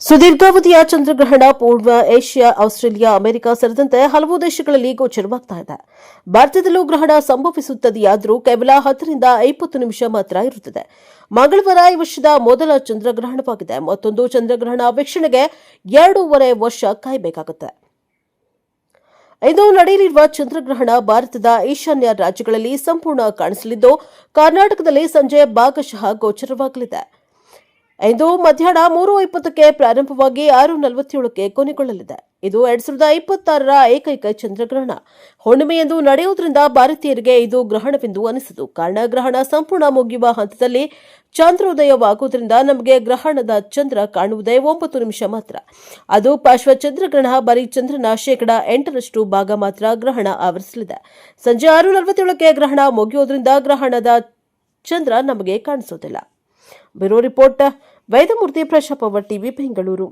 ಸುದೀರ್ಘಾವಧಿಯ ಚಂದ್ರಗ್ರಹಣ ಪೂರ್ವ Asia, Australia, America ಸೇರಿದಂತೆ ಹಲವು ದೇಶಗಳಲ್ಲಿ ಗೋಚರವಾಗ್ತಾ ಇದೆ. ಭಾರತದಲ್ಲೂ ಗ್ರಹಣ ಸಂಭವಿಸುತ್ತದೆಯಾದರೂ ಕೇವಲ 10 ರಿಂದ 20 ನಿಮಿಷ ಮಾತ್ರ ಇರುತ್ತದೆ. ಮಂಗಳವಾರ ಈ ವರ್ಷದ ಮೊದಲ ಚಂದ್ರಗ್ರಹಣವಾಗಿದೆ. ಮತ್ತೊಂದು ಚಂದ್ರಗ್ರಹಣ ವೀಕ್ಷಣೆಗೆ 2.5 ವರ್ಷ ಕಾಯಬೇಕಾಗುತ್ತೆ. ಇಂದು ನಡೆಯಲಿರುವ ಚಂದ್ರಗ್ರಹಣ ಭಾರತದ ಈಶಾನ್ಯ ರಾಜ್ಯಗಳಲ್ಲಿ ಸಂಪೂರ್ಣ ಕಾಣಿಸಲಿದ್ದು, ಕರ್ನಾಟಕದಲ್ಲಿ ಸಂಜೆ ಭಾಗಶಃ ಗೋಚರವಾಗಲಿದೆ. ಇಂದು ಮಧ್ಯಾಹ್ನ 3:20ಕ್ಕೆ ಪ್ರಾರಂಭವಾಗಿ 6:47ಕ್ಕೆ ಕೊನೆಗೊಳ್ಳಲಿದೆ. ಇದು 2026ರ ಏಕೈಕ ಚಂದ್ರಗ್ರಹಣ. ಹುಣ್ಣಿಮೆಯಂದು ನಡೆಯುವುದರಿಂದ ಭಾರತೀಯರಿಗೆ ಇದು ಗ್ರಹಣವೆಂದು ಅನಿಸದು. ಕಾರಣ, ಗ್ರಹಣ ಸಂಪೂರ್ಣ ಮುಗಿಯುವ ಹಂತದಲ್ಲಿ ಚಂದ್ರೋದಯವಾಗುವುದರಿಂದ ನಮಗೆ ಗ್ರಹಣದ ಚಂದ್ರ ಕಾಣುವುದೇ 9 ನಿಮಿಷ ಮಾತ್ರ. ಅದು ಪಾರ್ಶ್ವ ಚಂದ್ರಗ್ರಹಣ. ಬರೀ ಚಂದ್ರನ 8% ಭಾಗ ಮಾತ್ರ ಗ್ರಹಣ ಆವರಿಸಲಿದೆ. ಸಂಜೆ 6:47ಕ್ಕೆ ಗ್ರಹಣ ಮುಗಿಯುವುದರಿಂದ ಗ್ರಹಣದ ಚಂದ್ರ ನಮಗೆ ಕಾಣಿಸುವುದಿಲ್ಲ. Bureau report, Vedamurthy, Praja power TV, Bengaluru.